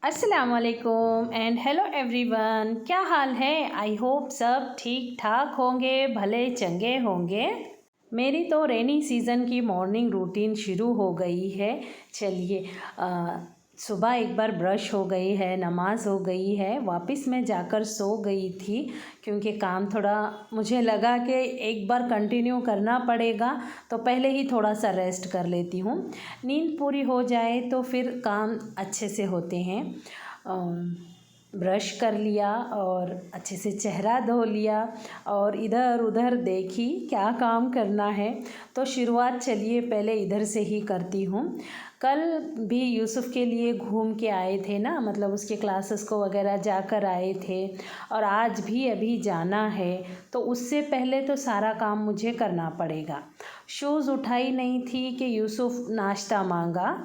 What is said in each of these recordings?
अस्सलाम वालेकुम and hello everyone. क्या हाल है? आई होप सब ठीक ठाक होंगे, भले चंगे होंगे। मेरी तो रेनी सीज़न की मॉर्निंग रूटीन शुरू हो गई है। चलिए, सुबह एक बार ब्रश हो गई है, नमाज हो गई है, वापस मैं जाकर सो गई थी क्योंकि काम थोड़ा मुझे लगा कि एक बार कंटिन्यू करना पड़ेगा, तो पहले ही थोड़ा सा रेस्ट कर लेती हूँ। नींद पूरी हो जाए तो फिर काम अच्छे से होते हैं। ब्रश कर लिया और अच्छे से चेहरा धो लिया और इधर उधर देखी क्या काम करना है। तो शुरुआत चलिए पहले इधर से ही करती हूँ। कल भी यूसुफ़ के लिए घूम के आए थे ना, मतलब उसके क्लासेस को वगैरह जाकर आए थे और आज भी अभी जाना है, तो उससे पहले तो सारा काम मुझे करना पड़ेगा। शूज़ उठाई नहीं थी कि यूसुफ़ नाश्ता मांगा।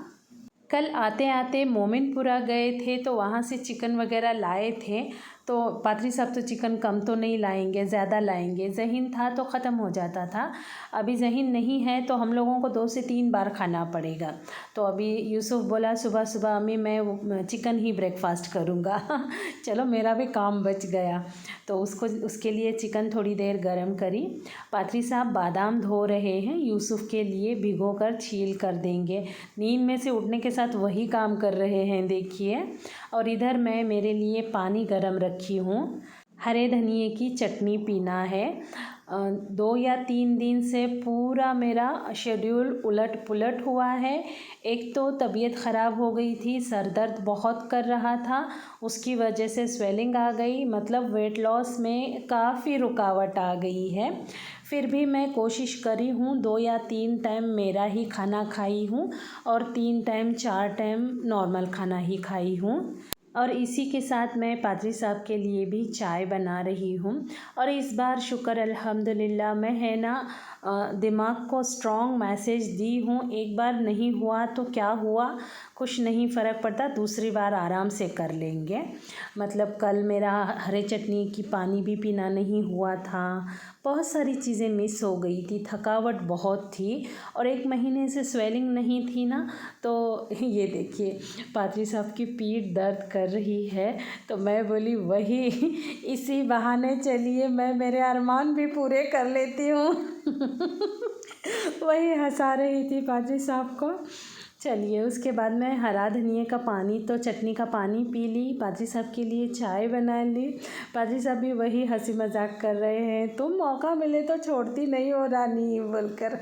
कल आते आते मोमिनपुरा गए थे तो वहाँ से चिकन वगैरह लाए थे, तो पादरी साहब तो चिकन कम तो नहीं लाएंगे, ज़्यादा लाएंगे। ज़हीन था तो ख़त्म हो जाता था, अभी ज़हीन नहीं है तो हम लोगों को 2 से 3 बार खाना पड़ेगा। तो अभी यूसुफ़ बोला सुबह सुबह अम्मी मैं चिकन ही ब्रेकफास्ट करूँगा। चलो मेरा भी काम बच गया। तो उसके लिए चिकन थोड़ी देर गरम करी। पादरी साहब बादाम धो रहे हैं, यूसुफ़ के लिए भिगोकर छील कर देंगे। नींद में से उठने के साथ वही काम कर रहे हैं देखिए। और इधर मैं मेरे लिए पानी गरम रखी हूँ। हरे धनिए की चटनी पीना है। 2 या 3 दिन से पूरा मेरा शेड्यूल उलट पुलट हुआ है। एक तो तबीयत ख़राब हो गई थी, सर दर्द बहुत कर रहा था, उसकी वजह से स्वेलिंग आ गई, मतलब वेट लॉस में काफ़ी रुकावट आ गई है। फिर भी मैं कोशिश करी हूँ, 2 या 3 टाइम मेरा ही खाना खाई हूँ और 3 टाइम 4 टाइम नॉर्मल खाना ही खाई हूँ। और इसी के साथ मैं पादरी साहब के लिए भी चाय बना रही हूँ। और इस बार शुक्र अल्हम्दुलिल्लाह मैं है ना दिमाग को स्ट्रॉन्ग मैसेज दी हूँ। एक बार नहीं हुआ तो क्या हुआ, कुछ नहीं फ़र्क पड़ता, दूसरी बार आराम से कर लेंगे। मतलब कल मेरा हरे चटनी की पानी भी पीना नहीं हुआ था, बहुत सारी चीज़ें मिस हो गई थी, थकावट बहुत थी और 1 महीने से स्वेलिंग नहीं थी ना। तो ये देखिए पादरी साहब की पीठ दर्द कर रही है, तो मैं बोली वही इसी बहाने चलिए मैं मेरे अरमान भी पूरे कर लेती हूँ। वही हंसा रही थी पादरी साहब को। चलिए उसके बाद मैं हरा धनिए का पानी तो चटनी का पानी पी ली, पादरी साहब के लिए चाय बना ली। पादरी साहब भी वही हंसी मजाक कर रहे हैं, तुम मौका मिले तो छोड़ती नहीं हो रानी बोलकर।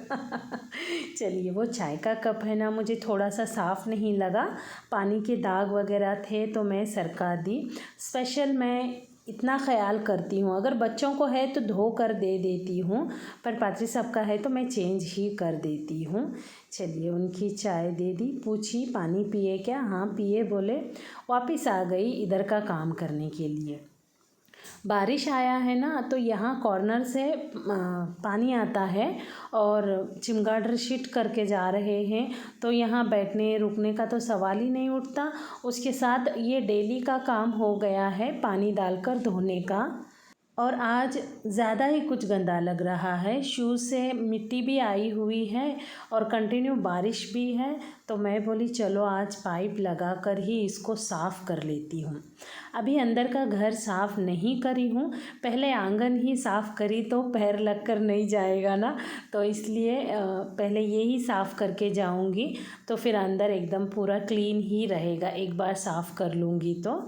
चलिए वो चाय का कप है ना, मुझे थोड़ा सा साफ़ नहीं लगा, पानी के दाग वगैरह थे तो मैं सरका दी। स्पेशल मैं इतना ख़याल करती हूँ, अगर बच्चों को है तो धो कर दे देती हूँ, पर पादरी साहब का है तो मैं चेंज ही कर देती हूँ। चलिए उनकी चाय दे दी, पूछी पानी पिए क्या? हाँ पिए बोले। वापस आ गई इधर का काम करने के लिए। बारिश आया है ना तो यहाँ कॉर्नर से पानी आता है और चिमगाडर शिट करके जा रहे हैं, तो यहाँ बैठने रुकने का तो सवाल ही नहीं उठता। उसके साथ ये डेली का काम हो गया है पानी डालकर धोने का। और आज ज़्यादा ही कुछ गंदा लग रहा है, शूज़ से मिट्टी भी आई हुई है और कंटिन्यू बारिश भी है, तो मैं बोली चलो आज पाइप लगा कर ही इसको साफ़ कर लेती हूँ। अभी अंदर का घर साफ़ नहीं करी हूँ, पहले आंगन ही साफ़ करी तो पैर लग कर नहीं जाएगा ना, तो इसलिए पहले यही साफ़ करके जाऊँगी, तो फिर अंदर एकदम पूरा क्लीन ही रहेगा एक बार साफ़ कर लूँगी तो।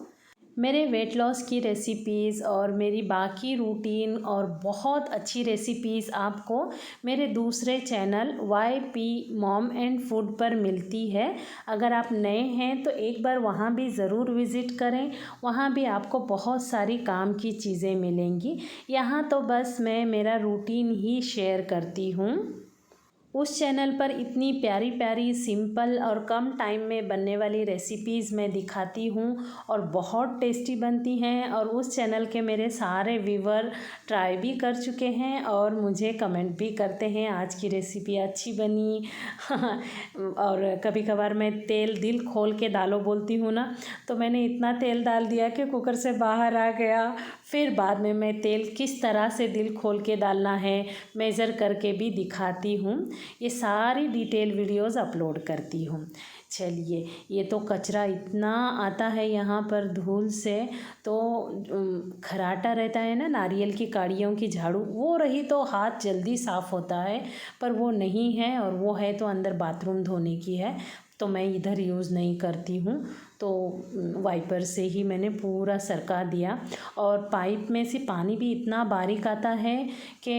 मेरे वेट लॉस की रेसिपीज़ और मेरी बाकी रूटीन और बहुत अच्छी रेसिपीज़ आपको मेरे दूसरे channel YP mom and food पर मिलती है। अगर आप नए हैं तो एक बार वहाँ भी ज़रूर विज़िट करें, वहाँ भी आपको बहुत सारी काम की चीज़ें मिलेंगी। यहाँ तो बस मैं मेरा रूटीन ही शेयर करती हूँ। उस चैनल पर इतनी प्यारी प्यारी सिंपल और कम टाइम में बनने वाली रेसिपीज़ मैं दिखाती हूँ और बहुत टेस्टी बनती हैं, और उस चैनल के मेरे सारे व्यूवर ट्राई भी कर चुके हैं और मुझे कमेंट भी करते हैं आज की रेसिपी अच्छी बनी। और कभी कभार मैं तेल दिल खोल के डालो बोलती हूँ ना, तो मैंने इतना तेल डाल दिया कि कुकर से बाहर आ गया। फिर बाद में मैं तेल किस तरह से दिल खोल के डालना है मेज़र करके भी दिखाती हूँ। ये सारी डिटेल वीडियोज़ अपलोड करती हूँ। चलिए, ये तो कचरा इतना आता है यहाँ पर धूल से, तो खराटा रहता है ना नारियल की काड़ियों की झाड़ू, वो रही तो हाथ जल्दी साफ़ होता है, पर वो नहीं है, और वो है तो अंदर बाथरूम धोने की है, तो मैं इधर यूज़ नहीं करती हूँ। तो वाइपर से ही मैंने पूरा सरका दिया, और पाइप में से पानी भी इतना बारीक आता है कि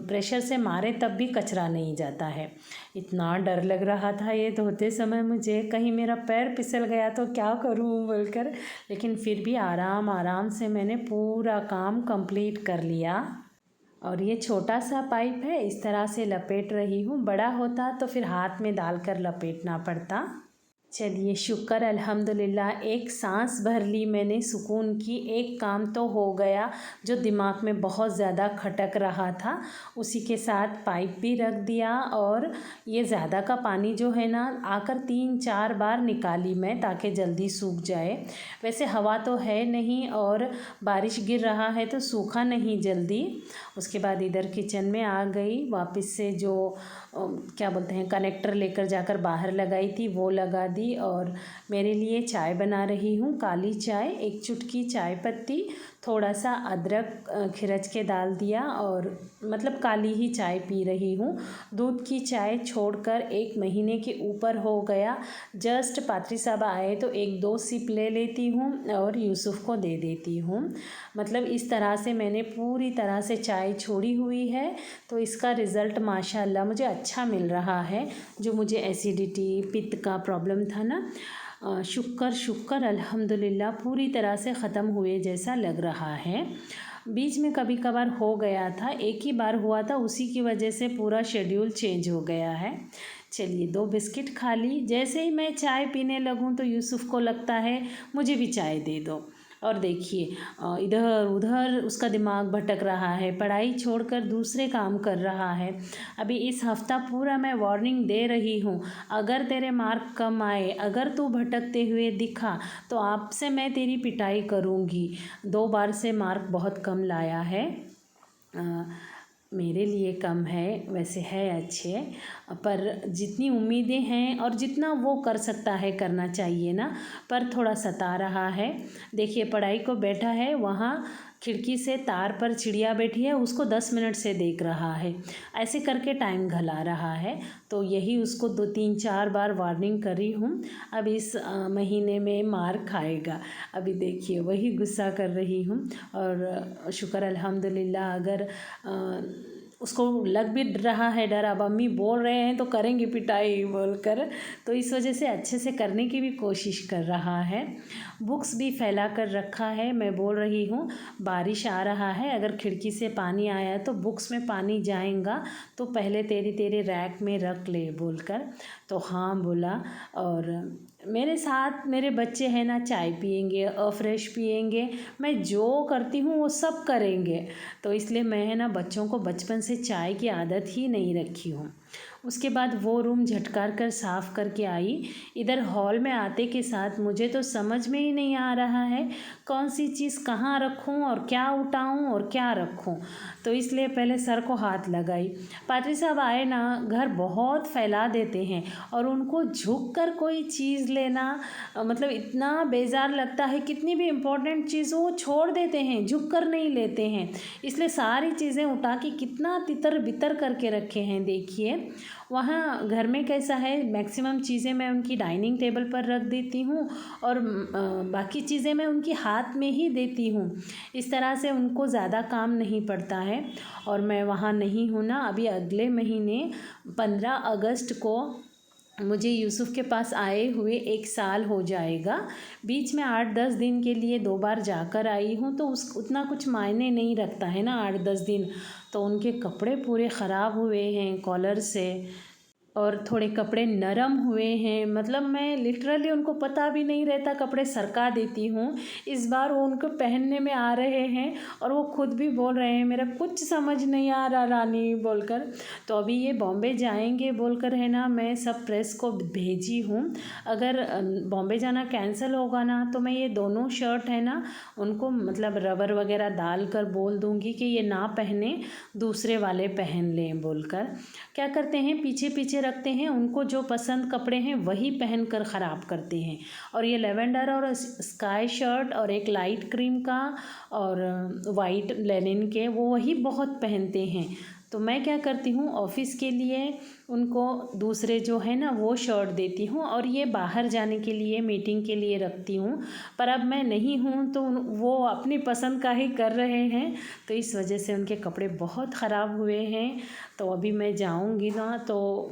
प्रेशर से मारे तब भी कचरा नहीं जाता है। इतना डर लग रहा था ये धोते समय मुझे, कहीं मेरा पैर फिसल गया तो क्या करूँ बोलकर, लेकिन फिर भी आराम आराम से मैंने पूरा काम कंप्लीट कर लिया। और ये छोटा सा पाइप है, इस तरह से लपेट रही हूँ, बड़ा होता तो फिर हाथ में डालकर लपेटना पड़ता। चलिए, शुक्र अल्हम्दुलिल्लाह, एक सांस भर ली मैंने सुकून की, एक काम तो हो गया जो दिमाग में बहुत ज़्यादा खटक रहा था। उसी के साथ पाइप भी रख दिया, और ये ज़्यादा का पानी जो है ना, आकर 3-4 बार निकाली मैं ताकि जल्दी सूख जाए। वैसे हवा तो है नहीं और बारिश गिर रहा है तो सूखा नहीं जल्दी। उसके बाद इधर किचन में आ गई वापस से, जो क्या बोलते हैं, कनेक्टर लेकर जाकर बाहर लगाई थी वो लगा दी, और मेरे लिए चाय बना रही हूँ, काली चाय, 1 चुटकी चाय पत्ती, थोड़ा सा अदरक खिरच के डाल दिया, और मतलब काली ही चाय पी रही हूँ। दूध की चाय छोड़कर 1 महीने के ऊपर हो गया। जस्ट पात्री साहब आए तो 1-2 सिप ले लेती हूँ और यूसुफ को दे देती हूँ। मतलब इस तरह से मैंने पूरी तरह से चाय छोड़ी हुई है, तो इसका रिज़ल्ट माशाल्लाह मुझे अच्छा मिल रहा है। जो मुझे एसिडिटी, पित्त का प्रॉब्लम था ना, शुक्र अल्हम्दुलिल्लाह पूरी तरह से ख़त्म हुए जैसा लग रहा है। बीच में कभी कभार हो गया था, एक ही बार हुआ था, उसी की वजह से पूरा शेड्यूल चेंज हो गया है। चलिए, 2 बिस्किट खा ली। जैसे ही मैं चाय पीने लगूं तो यूसुफ को लगता है मुझे भी चाय दे दो, और देखिए इधर उधर उसका दिमाग भटक रहा है, पढ़ाई छोड़कर दूसरे काम कर रहा है। अभी इस हफ्ता पूरा मैं वार्निंग दे रही हूँ, अगर तेरे मार्क कम आए, अगर तू भटकते हुए दिखा तो आपसे मैं तेरी पिटाई करूँगी। 2 बार से मार्क बहुत कम लाया है। मेरे लिए कम है, वैसे है अच्छे, पर जितनी उम्मीदें हैं और जितना वो कर सकता है करना चाहिए ना, पर थोड़ा सता रहा है। देखिए, पढ़ाई को बैठा है, वहाँ खिड़की से तार पर चिड़िया बैठी है, उसको 10 मिनट से देख रहा है, ऐसे करके टाइम घला रहा है। तो यही उसको 2-3-4 बार वार्निंग करी हूँ। अब इस महीने में मार खाएगा। अभी देखिए वही गुस्सा कर रही हूँ, और शुक्र अल्हम्दुलिल्लाह, अगर उसको लग भी रहा है डर, अब अम्मी बोल रहे हैं तो करेंगे पिटाई बोलकर, तो इस वजह से अच्छे से करने की भी कोशिश कर रहा है। बुक्स भी फैला कर रखा है। मैं बोल रही हूँ बारिश आ रहा है, अगर खिड़की से पानी आया तो बुक्स में पानी जाएगा, तो पहले तेरे रैक में रख ले बोलकर। तो हाँ बोला। और मेरे साथ मेरे बच्चे हैं ना, चाय पियेंगे और फ्रेश पियेंगे, मैं जो करती हूँ वो सब करेंगे, तो इसलिए मैं है ना बच्चों को बचपन से चाय की आदत ही नहीं रखी हूँ। उसके बाद वो रूम झटकार कर साफ़ करके आई। इधर हॉल में आते के साथ मुझे तो समझ में ही नहीं आ रहा है कौन सी चीज़ कहाँ रखूँ और क्या उठाऊँ और क्या रखूँ, तो इसलिए पहले सर को हाथ लगाई। पादरी साहब आए ना, घर बहुत फैला देते हैं, और उनको झुक कर कोई चीज़ लेना मतलब इतना बेजार लगता है। कितनी भी इम्पोर्टेंट चीज़ हो वो छोड़ देते हैं, झुक कर नहीं लेते हैं, इसलिए सारी चीज़ें उठा के कितना तितर बितर करके रखे हैं। देखिए वहाँ घर में कैसा है, मैक्सिमम चीज़ें मैं उनकी डाइनिंग टेबल पर रख देती हूँ, और बाकी चीज़ें मैं उनके हाथ में ही देती हूँ। इस तरह से उनको ज़्यादा काम नहीं पड़ता है। और मैं वहाँ नहीं हूँ ना, अभी अगले महीने 15 अगस्त को मुझे यूसुफ के पास आए हुए 1 साल हो जाएगा। बीच में 8-10 दिन के लिए 2 बार जाकर आई हूँ, तो उस उतना कुछ मायने नहीं रखता है ना 8-10 दिन। तो उनके कपड़े पूरे ख़राब हुए हैं कॉलर से, और थोड़े कपड़े नरम हुए हैं, मतलब मैं लिटरली उनको पता भी नहीं रहता, कपड़े सरका देती हूँ। इस बार वो उनको पहनने में आ रहे हैं, और वो खुद भी बोल रहे हैं मेरा कुछ समझ नहीं आ रहा रानी बोलकर। तो अभी ये बॉम्बे जाएंगे बोलकर है ना, मैं सब प्रेस को भेजी हूँ। अगर बॉम्बे जाना कैंसिल होगा ना, तो मैं ये दोनों शर्ट है ना, उनको मतलब रबर वगैरह डाल कर बोल दूँगी कि ये ना पहने, दूसरे वाले पहन लें बोलकर। क्या करते हैं, पीछे पीछे रखते हैं, उनको जो पसंद कपड़े हैं वही पहन कर ख़राब करते हैं। और ये लेवेंडर और स्काई शर्ट और एक लाइट क्रीम का और वाइट लेनिन के, वो वही बहुत पहनते हैं। तो मैं क्या करती हूँ, ऑफ़िस के लिए उनको दूसरे जो है ना वो शर्ट देती हूँ, और ये बाहर जाने के लिए मीटिंग के लिए रखती हूँ। पर अब मैं नहीं हूँ तो वो अपनी पसंद का ही कर रहे हैं, तो इस वजह से उनके कपड़े बहुत ख़राब हुए हैं। तो अभी मैं जाऊँगी ना, तो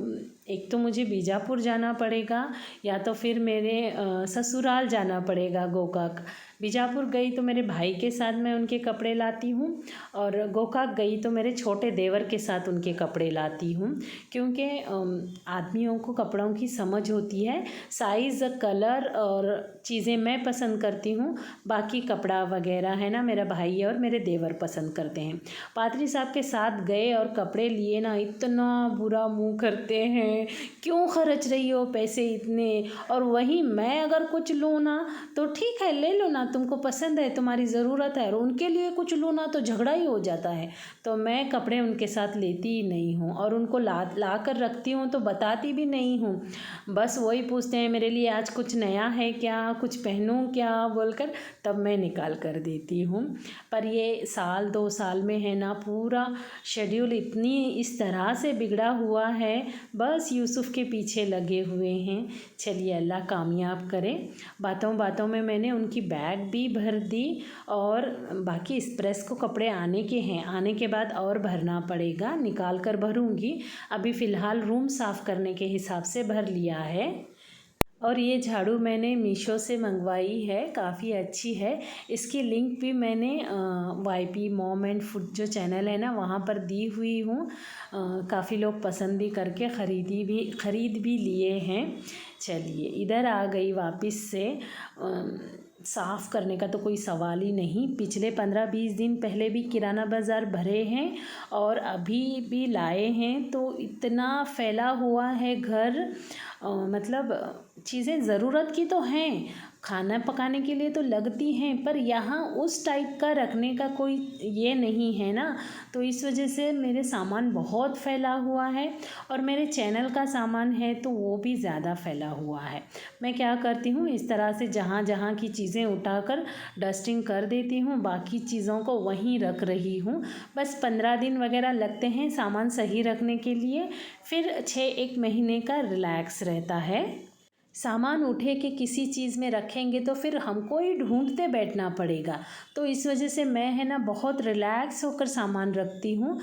एक तो मुझे बीजापुर जाना पड़ेगा, या तो फिर मेरे ससुराल जाना पड़ेगा गोकाक। बीजापुर गई तो मेरे भाई के साथ मैं उनके कपड़े लाती हूँ, और गोकाक गई तो मेरे छोटे देवर के साथ उनके कपड़े लाती हूँ। क्योंकि आदमियों को कपड़ों की समझ होती है, साइज़ कलर और चीज़ें मैं पसंद करती हूँ, बाकी कपड़ा वगैरह है ना मेरा भाई और मेरे देवर पसंद करते हैं। पादरी साहब के साथ गए और कपड़े लिए ना, इतना बुरा मुँह करते हैं, क्यों खर्च रही हो पैसे इतने। और वहीं मैं अगर कुछ लूँ ना तो ठीक है, ले लो ना, तुमको पसंद है, तुम्हारी ज़रूरत है, और उनके लिए कुछ लूँ ना तो झगड़ा ही हो जाता है। तो मैं कपड़े उनके साथ लेती ही नहीं हूँ, और उनको ला कर रखती हूँ तो बताती भी नहीं हूँ। बस वही पूछते हैं मेरे लिए आज कुछ नया है क्या, कुछ पहनूं क्या बोलकर, तब मैं निकाल कर देती हूँ। पर ये साल 2 साल में है ना, पूरा शेड्यूल इतनी इस तरह से बिगड़ा हुआ है, बस यूसुफ के पीछे लगे हुए हैं। चलिए अल्लाह कामयाब करे। बातों बातों में मैंने उनकी बैग भी भर दी, और बाकी एक्सप्रेस को कपड़े आने के हैं, आने के बाद और भरना पड़ेगा, निकाल कर भरूंगी। अभी फ़िलहाल रूम साफ़ करने के हिसाब से भर लिया है। और ये झाड़ू मैंने मीशो से मंगवाई है, काफ़ी अच्छी है। इसकी लिंक भी मैंने वाईपी मॉम एंड फूड जो चैनल है ना वहाँ पर दी हुई हूँ। काफ़ी लोग पसंद भी करके ख़रीद भी लिए हैं। चलिए इधर आ गई वापस से। साफ़ करने का तो कोई सवाल ही नहीं। पिछले 15-20 दिन पहले भी किराना बाज़ार भरे हैं और अभी भी लाए हैं, तो इतना फैला हुआ है घर। मतलब चीज़ें ज़रूरत की तो हैं, खाना पकाने के लिए तो लगती हैं, पर यहाँ उस टाइप का रखने का कोई ये नहीं है ना। तो इस वजह से मेरे सामान बहुत फैला हुआ है, और मेरे चैनल का सामान है तो वो भी ज़्यादा फैला हुआ है। मैं क्या करती हूँ, इस तरह से जहाँ जहाँ की चीज़ें उठाकर डस्टिंग कर देती हूँ, बाकी चीज़ों को वहीं रख रही हूँ। बस 15 दिन वगैरह लगते हैं सामान सही रखने के लिए, फिर 6-1 महीने का रिलैक्स रहता है। सामान उठे के किसी चीज़ में रखेंगे तो फिर हमको ही ढूंढते बैठना पड़ेगा। तो इस वजह से मैं है ना बहुत रिलैक्स होकर सामान रखती हूँ।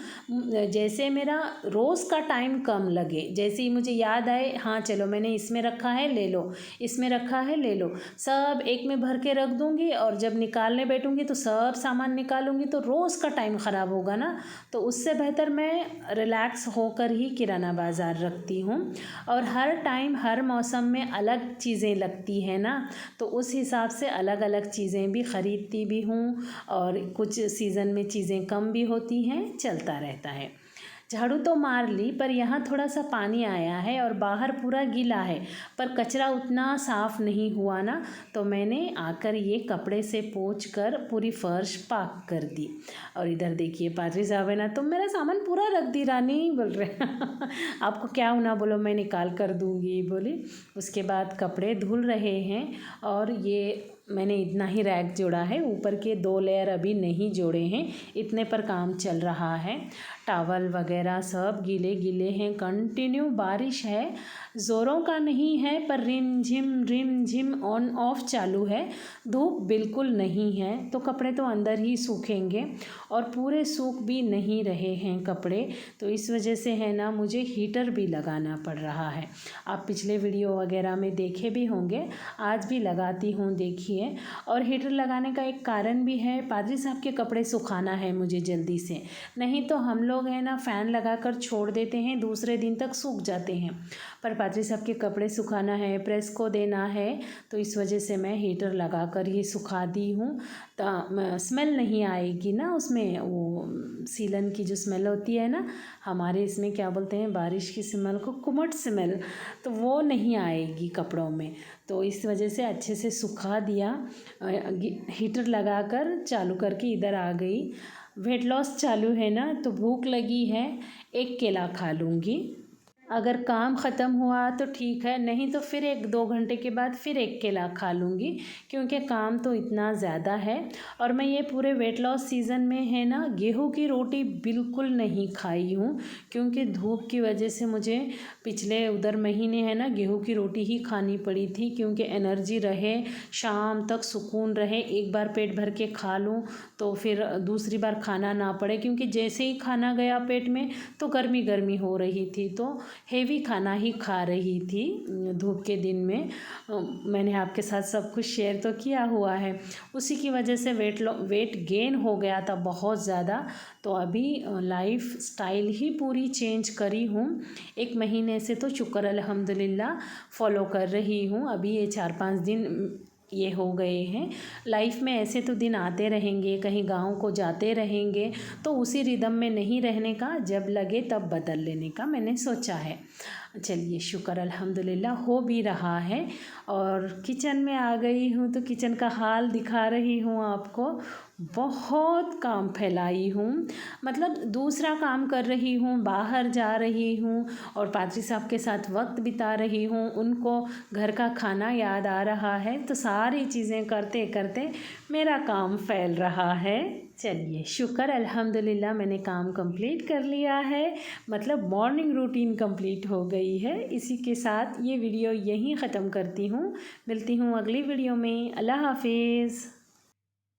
जैसे मेरा रोज़ का टाइम कम लगे, जैसे ही मुझे याद आए, हाँ चलो मैंने इसमें रखा है ले लो, इसमें रखा है ले लो, सब एक में भर के रख दूँगी, और जब निकालने बैठूँगी तो सब सामान निकालूँगी, तो रोज़ का टाइम ख़राब होगा ना। तो उससे बेहतर मैं रिलैक्स होकर ही किराना बाज़ार रखती हूँ। और हर टाइम हर मौसम में अलग चीज़ें लगती हैं ना, तो उस हिसाब से अलग अलग चीज़ें भी ख़रीदती भी हूँ, और कुछ सीज़न में चीज़ें कम भी होती हैं, चलता रहता है। झाड़ू तो मार ली, पर यहाँ थोड़ा सा पानी आया है और बाहर पूरा गीला है, पर कचरा उतना साफ़ नहीं हुआ ना, तो मैंने आकर ये कपड़े से पोंछ कर पूरी फर्श पाक कर दी। और इधर देखिए पादरी साहब है ना, तुम मेरा सामान पूरा रख दी रानी बोल रहे आपको क्या होना, बोलो मैं निकाल कर दूँगी बोली। उसके बाद कपड़े धुल रहे हैं, और ये मैंने इतना ही रैक जोड़ा है, ऊपर के 2 लेयर अभी नहीं जोड़े हैं, इतने पर काम चल रहा है। टॉवल वगैरह सब गीले गीले हैं, कंटिन्यू बारिश है, ज़ोरों का नहीं है, पर रिम झिम ऑन ऑफ चालू है। धूप बिल्कुल नहीं है, तो कपड़े तो अंदर ही सूखेंगे, और पूरे सूख भी नहीं रहे हैं कपड़े, तो इस वजह से है ना मुझे हीटर भी लगाना पड़ रहा है। आप पिछले वीडियो वगैरह में देखे भी होंगे, आज भी लगाती हूँ देखिए। और हीटर लगाने का एक कारण भी है, पादरी साहब के कपड़े सुखाना है मुझे जल्दी से, नहीं तो हम लोग है ना फ़ैन लगाकर छोड़ देते हैं, दूसरे दिन तक सूख जाते हैं, पर पादरी साहब के कपड़े सुखाना है, प्रेस को देना है, तो इस वजह से मैं हीटर लगा कर ही सुखा दी हूँ। तो स्मेल नहीं आएगी ना उसमें, वो सीलन की जो स्मेल होती है ना, हमारे इसमें क्या बोलते हैं बारिश की स्मेल को, कुमट स्मेल, तो वो नहीं आएगी कपड़ों में। तो इस वजह से अच्छे से सुखा दिया, हीटर लगाकर चालू करके इधर आ गई। वेट लॉस चालू है ना, तो भूख लगी है, एक केला खा लूँगी। अगर काम ख़त्म हुआ तो ठीक है, नहीं तो फिर 1-2 घंटे के बाद फिर एक केला खा लूँगी, क्योंकि काम तो इतना ज़्यादा है। और मैं ये पूरे वेट लॉस सीज़न में है ना, गेहूँ की रोटी बिल्कुल नहीं खाई हूँ, क्योंकि धूप की वजह से मुझे पिछले उधर महीने है ना गेहूँ की रोटी ही खानी पड़ी थी, क्योंकि एनर्जी रहे, शाम तक सुकून रहे। एक बार पेट भर के खा लूँ तो फिर दूसरी बार खाना ना पड़े, क्योंकि जैसे ही खाना गया पेट में तो गर्मी गर्मी हो रही थी, तो हेवी खाना ही खा रही थी धूप के दिन में। मैंने आपके साथ सब कुछ शेयर तो किया हुआ है। उसी की वजह से वेट गेन हो गया था बहुत ज़्यादा। तो अभी लाइफ स्टाइल ही पूरी चेंज करी हूँ। 1 महीने से तो शुक्र अल्हम्दुलिल्लाह फॉलो कर रही हूँ। अभी ये 4-5 दिन ये हो गए हैं। लाइफ में ऐसे तो दिन आते रहेंगे, कहीं गाँव को जाते रहेंगे, तो उसी रिदम में नहीं रहने का, जब लगे तब बदल लेने का मैंने सोचा है। चलिए शुक्र अल्हम्दुलिल्लाह हो भी रहा है। और किचन में आ गई हूँ तो किचन का हाल दिखा रही हूँ आपको। बहुत काम फैलाई हूँ, मतलब दूसरा काम कर रही हूँ, बाहर जा रही हूँ और पादरी साहब के साथ वक्त बिता रही हूँ, उनको घर का खाना याद आ रहा है, तो सारी चीज़ें करते करते मेरा काम फैल रहा है। चलिए शुक्र अल्हम्दुलिल्लाह मैंने काम कंप्लीट कर लिया है, मतलब मॉर्निंग रूटीन कंप्लीट हो गई है। इसी के साथ ये वीडियो यहीं ख़त्म करती हूँ। मिलती हूँ अगली वीडियो में। अल्लाह हाफिज़।